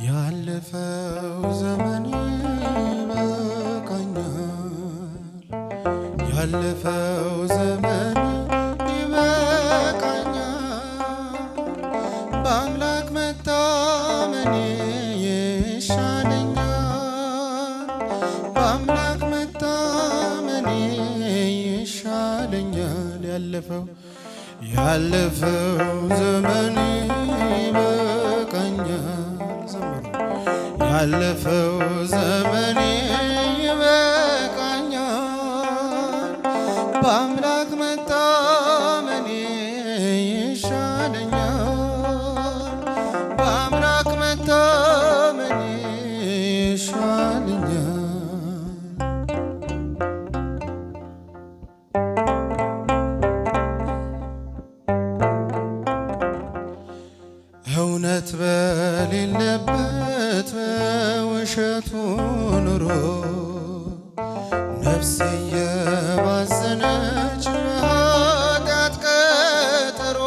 ያለፈው ዘመን ይበቃኛል፣ ያለፈው ዘመን ይበቃኛል። በአምላክ መታመኔ ይሻለኛል፣ በአምላክ መታመኔ ይሻለኛል። ያለፈው ዘመን ይበቃኛል፣ ያለፈው ዘመኔ ይበቃኛል። በአምላክ መታመኔ ይሻለኛል፣ በአምላክ መታመኔ ይሻለኛል። እውነት በሌለበት በውሸቱ ኑሮ ነፍሴ የባዘነች በኃጢአት ቀጠሮ፣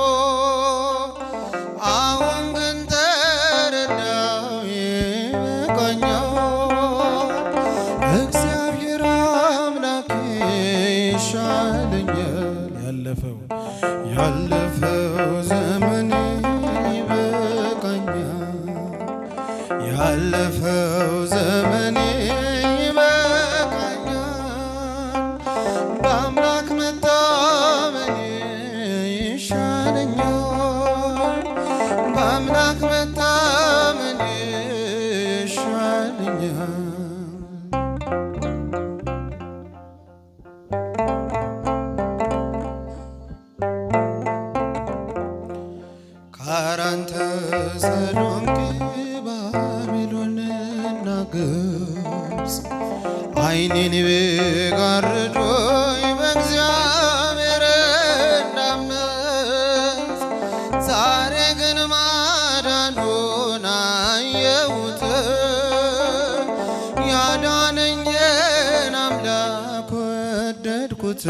አሁን ግን ተረዳው ይበቃኛል። እግዚአብሔር አምላኬ ይሻለኛል። ያለፈው ዘመኔ ያለፈው ዘመኔ ይበቃኛል። በአምላክ መታመኔ ይሻለኛል፣ በአምላክ መታመኔ ይሻለኛል። ካራን ተሰሎንቄ ባቢሎንና ግብፅ ዓይኔን ቢጋርዱኝ በእግዚአብሔር እንዳመፅ፣ ዛሬ ግን ማዳኑን አየሁት። ያዳነኝን አምላክ ወደድኩት።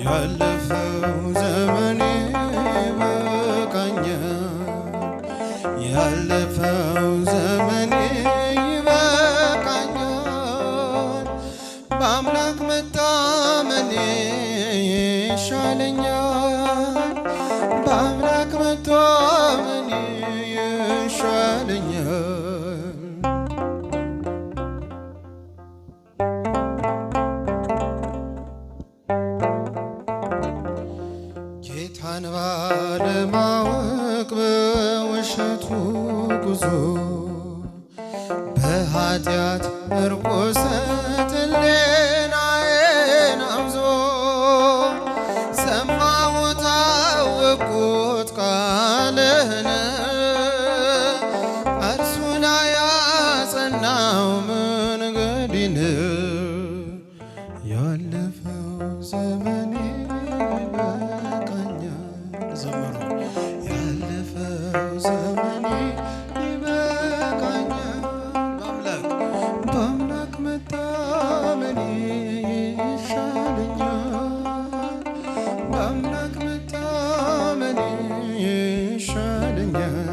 ያለፈው ዘመኔ ይበቃኛል፣ ያለፈው ዘመኔ ይበቃኛል። በአምላክ መታመኔ ይሻለኛል፣ በአምላክ መታመኔ ይሻለኛል። ጌታን ባለማወቅ በውሸቱ ጉዞ በኃጢአት እርኩሰት ሕሊናዬን አምዞ ሰማሁት አወቅሁት ቃልህን፣ እርሱ ላይ ያጸናው መንገዴን። ያለፈው ዘመኔ ይበቃኛል፣ ዘመሩ ያለፈው ዘመኔ ይበቃኛል። በአምላክ መታመኔ ይሻለኛል፣ በአምላክ መታመኔ ይሻለኛል።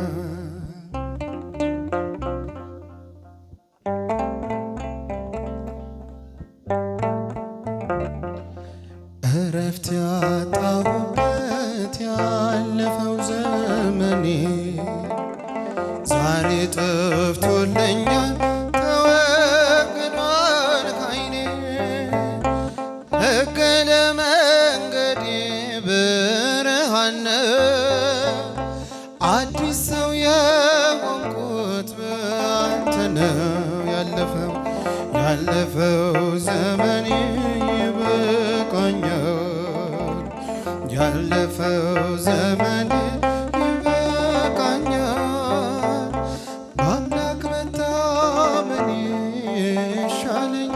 እረፍት ያጣሁበት ያለፈው ዘመኔ ዛሬ ጠፍቶልኛል፣ ተወግዷል ከዓይኔ። ሕግ ለመንገዴ ብርሃን ነው፣ አዲስ ሰው የሆንኩት በአንተ ነው። ያለፈው ዘመኔ ይበቃኛል፣ ያለፈው ዘመኔ ይበቃኛል። በአምላክ መታመኔ ይሻለኛል።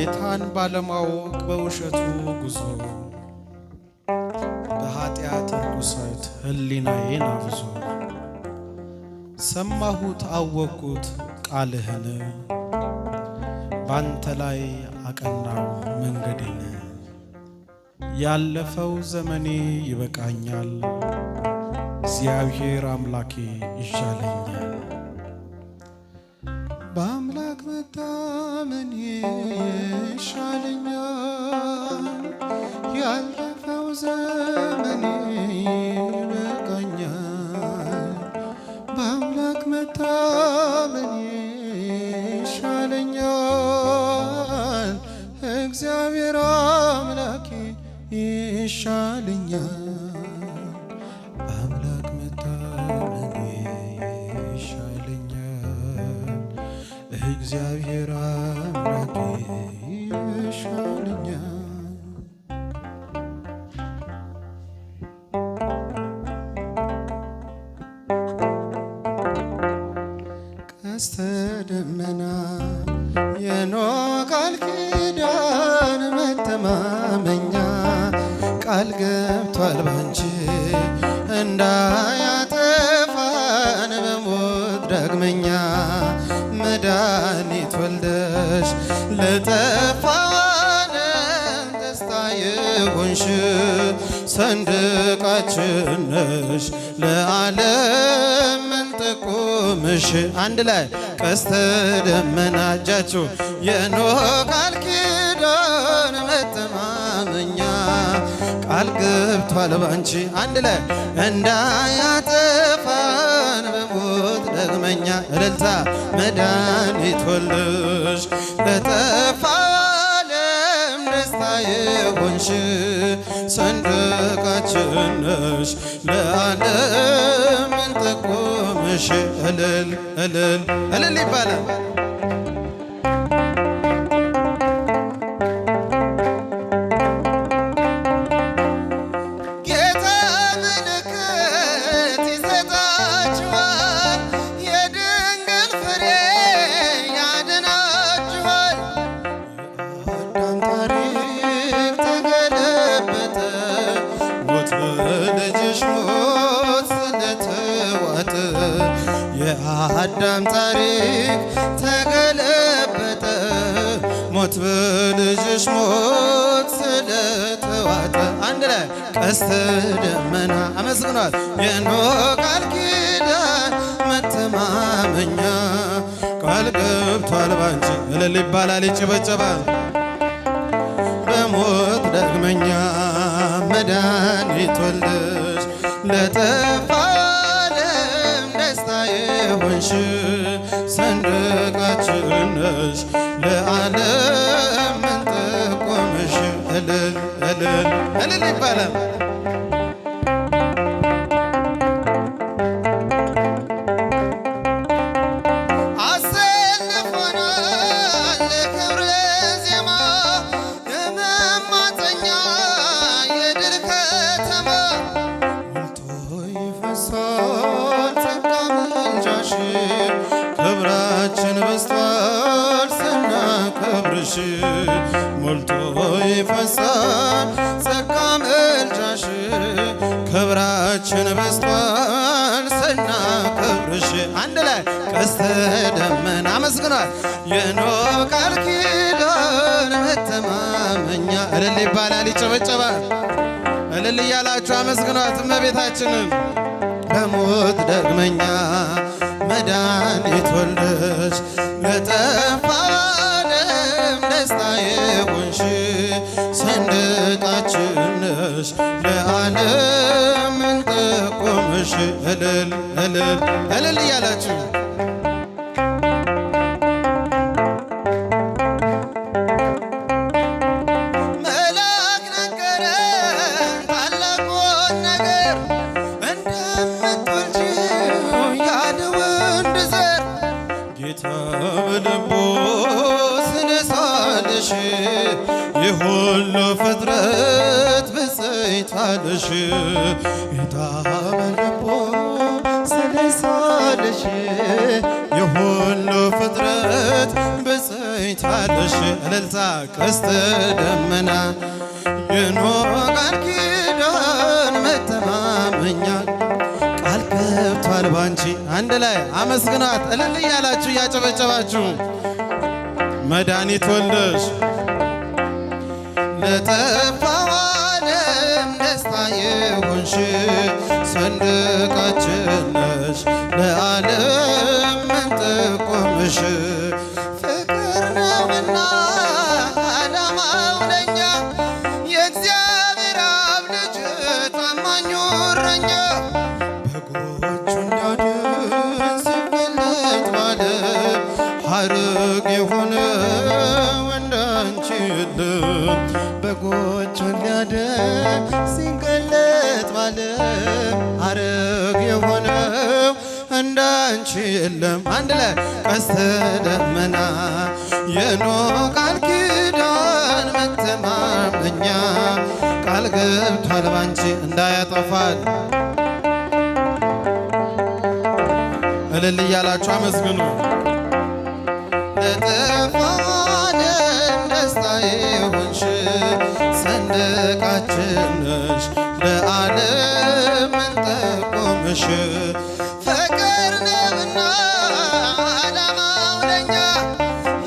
ጌታን ባለማወቅ በውሸቱ ጉዞ በኃጢአት ርኩሰት ሕሊናዬን አብዞ ሰማሁት አወቅኩት ቃልህን ባንተ ላይ አቀናው መንገዴን። ያለፈው ዘመኔ ይበቃኛል እግዚአብሔር አምላኬ ይሻለኛል። በአምላክ መታመኔ ይሻለኛል። ያለፈው ዘመኔ ይበቃኛል። በአምላክ መታመኔ ይሻለኛል። እግዚአብሔር አምላኬ ይሻለኛል። በአምላክ መታመኔ ይሻለኛል። እግዚአብሔር አምላኬ ይሻለኛል። ቀስተ ደመና የኖህ ቃል ኪዳን መተማመኛ ቃል ገብቷል ባንቺ እንዳያጠፋን በሞት ዳግመኛ መድኃኒት ወልደሽ ለጠፋው ዓለም ደስታ የሆንሽ ሰንደቃችን ነሽ ለዓለም ምንጠቁምሽ። አንድ ላይ ቀስተ ደመና እጃችሁ የኖህ ቃል ኪዳን መተማመኛ ቃል ገብቷል ባንቺ አንድ ላይ እንዳያጠፋን በሞት ዳግመኛ እልልታ መድኃኒት ወልደሽ ለጠፋው ዓለም ደስታ የሆንሽ ሰንደቃችን ነሽ ለዓለም ምንጠቁምሽ። እልል እልል እልል ይባላል። የአዳም ታሪክ ተገለበጠ ሞት በልጅሽ ሞት ስለተዋጠ። አንድ ላይ ቀስተ ደመና አመስግኗል። የኖህ ቃል ኪዳን መተማመኛ ቃል ገብቷል ባንቺ እልል ይባላል ይጨበጨባል። በሞት ዳግመኛ መድኃኒት ወልደሽ ለጠፋው ዓለም ደስታ የሆንሽ ሰንደቃችን ነሽ ለዓለም ምንጠቁምሽ። እልል እልል እልል ይባላል። ክብራችን በስቷል ስናከብርሽ ሞልቶ ይፈሳል ጸጋ ምልጃሽ። ክብራችን በስቷል ስናከብርሽ አንድ ላይ ቀስተ ደመና አመስግኗል። የኖህ ቃል ኪዳን መተማመኛ እልል ይባላል ይጨበጨባል። እልል እያላችሁ አመስግኗት እመቤታችንን። በሞት ዳግመኛ መድኃኒት ወልደሽ ለጠፋው ዓለም ደስታ የሆንሽ ሰንደቃችን ነሽ ለዓለም ምንጠቁምሽ። እልል እልል እልል እያላችሁ በልቦ ስነሳለሽ የሁሉ ፍጥረት ብፅዕት አለሽ። ጌታ በልቦ ስነሳለሽ የሁሉ ፍጥረት ብፅዕት ብፅዕታለሽ እልልታ ቀስተ ደመና የኖህ ቃል ኪዳን መተማመኛ ቃል ገብቷል ባንቺ። አንድ ላይ አመስግኗት እልል እያላችሁ እያጨበጨባችሁ መድኃኒት ወልደሽ ለጠፋው ዓለም ደስታ የሆንሽ ሰንደቃችን ነሽ ለዓለም መንጠቆምሽ ፍቅር ነውና ዓላማው ለኛ የእግዚአብሔር አብ ልጅ ታማኙ እረኛ በጎቹን ሊያድን ሲገለጥ ባለም ሐረግ የሆነው እንዳንቺ የለም። በጎቹን ሊያድን ሲገለጥ ባለም ሐረግ የሆነው እንዳንቺ የለም። አንድ ላይ ቀስተ ደመና የኖህ ቃል ኪዳን መተማመኛ ቃል ገብቷል ባንቺ እንዳያጠፋል። እልል እያላችሁ አመስግኑ። ለጠፋው ዓለም ደስታ የሆንሽ ሰንደቃችን ነሽ ለዓለም መንጠቆምሽ ፍቅር ነውና ዓላማው ለኛ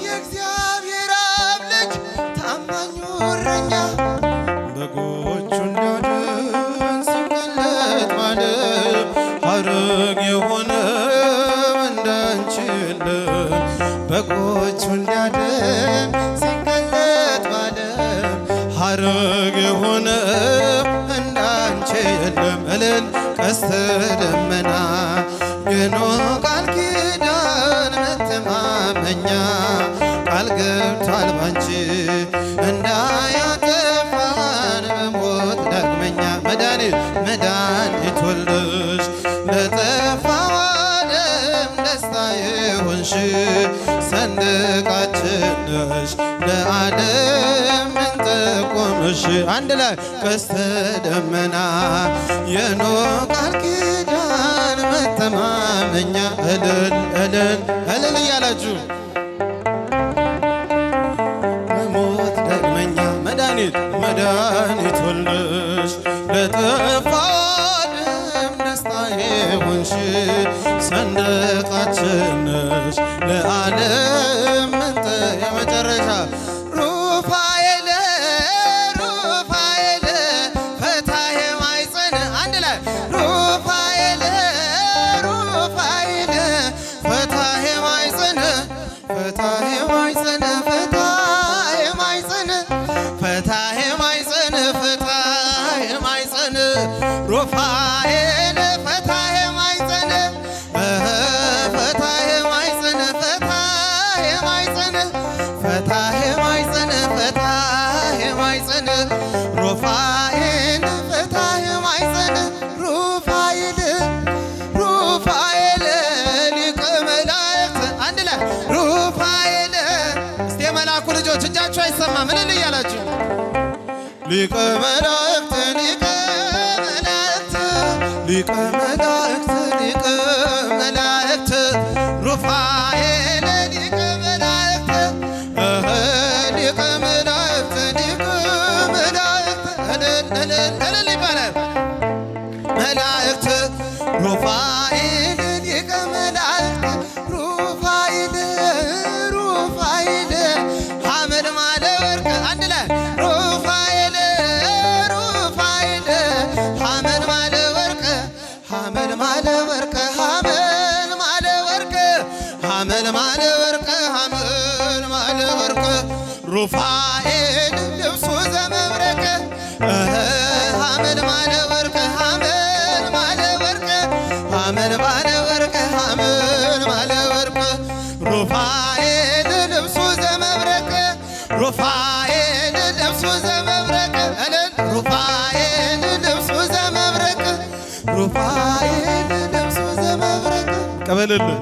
የእግዚአብሔር አብ ልጅ ታማኙ እረኛ በጎቹን ሊያድን ሲገለጥ ባለም ሐረግ የሆነው እንዳንቺ የለም። በጎቹን ሊያድን ሲገለጥ ባለም ሐረግ የሆነው እንዳንቺ የለም። እልል ቀስተ ደመና የኖህ ቃል ኪዳን መተማመኛ ቃል ገብቷል ባንቺ እንዳያጠፋን በሞት ዳግመኛ መድኃኒት ወልደሽ ለጠፋው ዓለም ደስታ የሆንሽ ሰንደቃችን ነሽ ለዓለም መንጠቆምሽ አንድ ላይ ቀስተ ደመና የኖህ ቃል ኪዳን መተማመኛ እልል እልል እልል እያላችሁ በሞት ዳግመኛ መድኃኒት ወልደሽ ለጠፋው ዓለም ደስታ የሆንሽ ሰንደቃችን ነሽ ለዓለም የመጨረሻ ሩፋኤል ሩፋኤል ፈታሄ ማኅፀን አንድ ላይ ሩፋኤል ሩፋኤል ፈታሄ ማኅፀን ፈታሄ ማኅፀን ፈታሄ ማኅፀን ፈታሄ ማኅፀን ፈታሄ ማኅፀን ሩፋኤል ፈታሄ ማኅፀን ፈታሄ ማኅፀን ፈታሄ ማኅፀን ፈታሄ ማኅፀን ፈታሄ ማኅፀን ሩፋኤል ፈታሄ ማኅፀን ሩፋኤል ሩፋኤል ሊቀ መላእክት አንድ ላይ ሩፋኤል እስቲ የመልአኩ ልጆች እጃችሁ አይሰማም እልል እያላችሁ ሊቀ መላእክት ሊቀ መላእክት ሊቀ መላእክት ሊቀ መላእክት ሩፋኤል ሊቀ መላእክት ሊቀ መላእክት ሊቀ መላእክት እልል ይባላል መላእክት ሩፋኤል ሊቀ መላእክት ሩፋኤል ሩፋኤል ሐመድ ማለ ወርቅ አንድ ላይ ሩፋኤል ሩፋኤል ሐመድ ማለ ወርቅ ሐመድ ማለ ወርቅ ሐመድ ማለ ወርቅ ሐመድ ማለ ወርቅ ሐመድ ማለ ወርቅ ሩፋኤል ልብሱ ዘመብረቅ ሐመድ ማለ ወርቅ ሐመድ ማለ ወርቅ ሐመድ ማለ ወርቅ ሐመድ ማለ ወርቅ ሩፋኤል ልብሱ ዘመብረቅ ሩፋኤል ልብሱ ዘመብረቅ እልል ሩፋኤል ልብሱ ዘመብረቅ ሩፋኤል ልብሱ ዘመብረቅ ቀበልልን